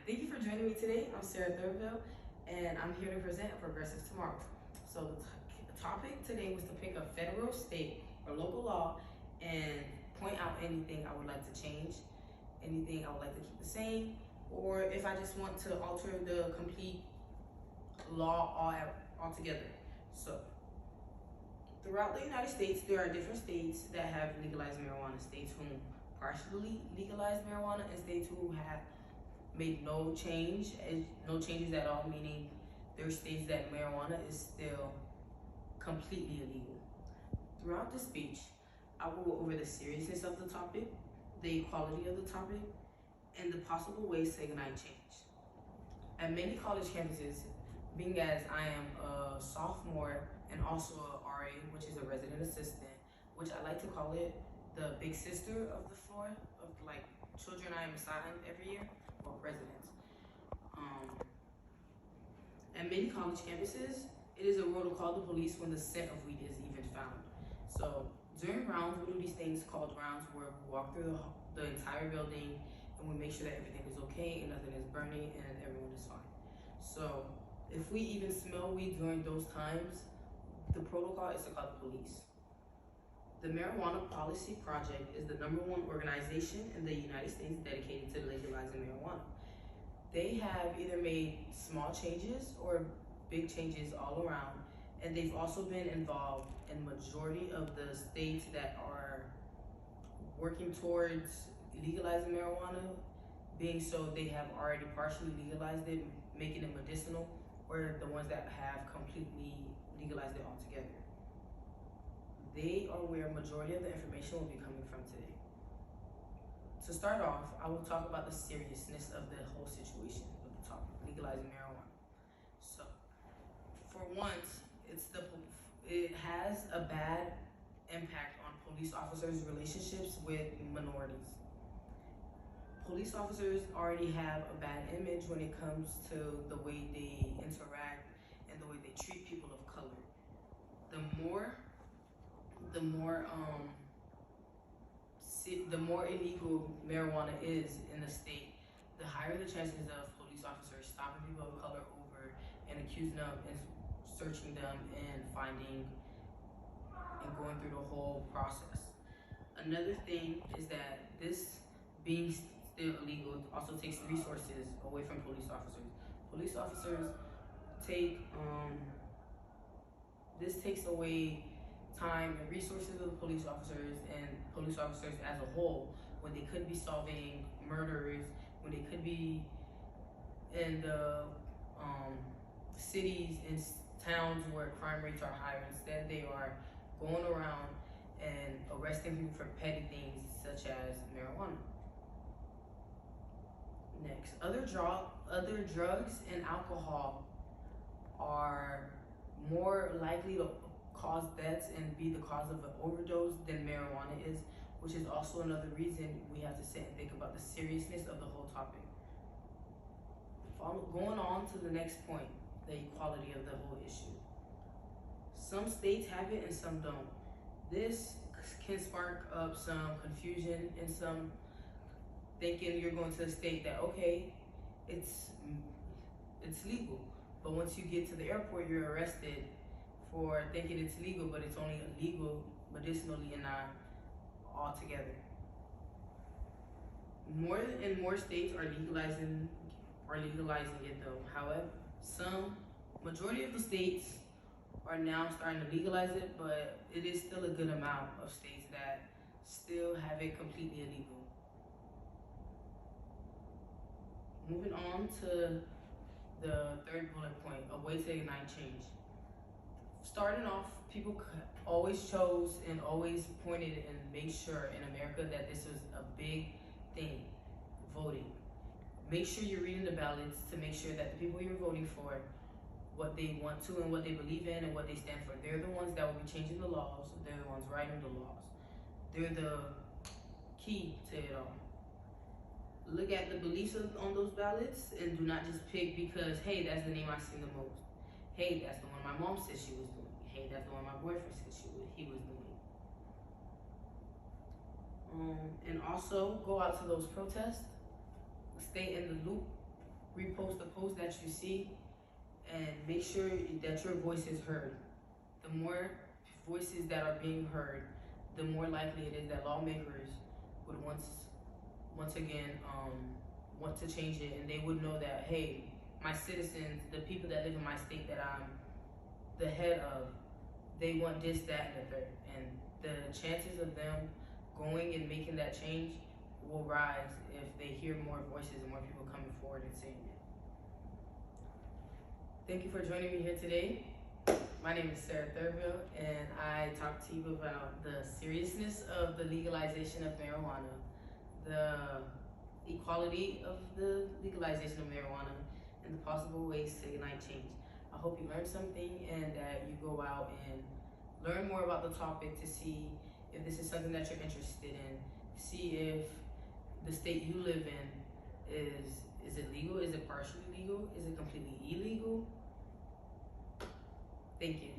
thank you for joining me today. I'm Sarah Thurville, and I'm here to present Progressive Tomorrow. So the topic today was to pick a federal, state, or local law and point out anything I would like to change, anything I would like to keep the same, or if I just want to alter the complete law altogether. So throughout the United States, there are different states that have legalized marijuana. States who partially legalized marijuana and states who have made no changes at all, meaning there are states that marijuana is still completely illegal. Throughout this speech, I will go over the seriousness of the topic, the equality of the topic, and the possible ways to ignite change. At many college campuses, being as I am a sophomore and also a RA, which is a resident assistant, which I like to call it the big sister of the floor of like children I am assigned every year, or residents. At many college campuses, it is a rule to call the police when the scent of weed is even found. So during rounds, we do these things called rounds where we walk through the entire building and we make sure that everything is okay and nothing is burning and everyone is fine. So if we even smell weed during those times, the protocol is to call the police. The Marijuana Policy Project is the #1 organization in the United States dedicated to legalizing marijuana. They have either made small changes or big changes all around, and they've also been involved in majority of the states that are working towards legalizing marijuana. Being so, they have already partially legalized it, making it medicinal, or the ones that have completely legalized it altogether. They are where majority of the information will be coming from today. To start off, I will talk about the seriousness of the whole situation with the topic, legalizing marijuana. So, for once, it has a bad impact on police officers' relationships with minorities. Police officers already have a bad image when it comes to the way they interact and the way they treat people of color. The more illegal marijuana is in the state, the higher the chances of police officers stopping people of color over and accusing them and searching them and finding and going through the whole process. Another thing is that this being still illegal also takes resources away from police officers. Police officers this takes away time and resources of the police officers and police officers as a whole, when they could be solving murders, when they could be in the cities and towns where crime rates are higher. Instead, they are going around and arresting people for petty things such as marijuana. Next, other drugs and alcohol are more likely to cause deaths and be the cause of an overdose than marijuana is, which is also another reason we have to sit and think about the seriousness of the whole topic. Going on to the next point, the equality of the whole issue. Some states have it and some don't. This can spark up some confusion and some thinking you're going to a state that, okay, it's legal, but once you get to the airport, you're arrested for thinking it's legal, but it's only legal medicinally and not altogether. More states are legalizing it though. However, majority of the states are now starting to legalize it, but it is still a good amount of states that still have it completely illegal. Moving on to the third bullet point, a way to ignite change. Starting off, people always chose and always pointed and made sure in America that this was a big thing, voting. Make sure you're reading the ballots to make sure that the people you're voting for, what they want to and what they believe in and what they stand for. They're the ones that will be changing the laws. They're the ones writing the laws. They're the key to it all. Look at the beliefs on those ballots and do not just pick because, hey, that's the name I seen the most. Hey, that's the one my mom said she was doing. Hey, that's the one my boyfriend said he was doing. And also go out to those protests, stay in the loop repost the post that you see, and make sure that your voice is heard. The more voices that are being heard, the more likely it is that lawmakers would once again want to change it, and they would know that, hey, my citizens, the people that live in my state that I'm the head of, they want this, that, and the third. And the chances of them going and making that change will rise if they hear more voices and more people coming forward and saying it. Thank you for joining me here today. My name is Sarah Thurville, and I talked to you about the seriousness of the legalization of marijuana, the equality of the legalization of marijuana, and the possible ways to ignite change. I hope you learned something and that you go out and learn more about the topic to see if this is something that you're interested in, see if the state you live in is it legal, is it partially legal, is it completely illegal? Thank you.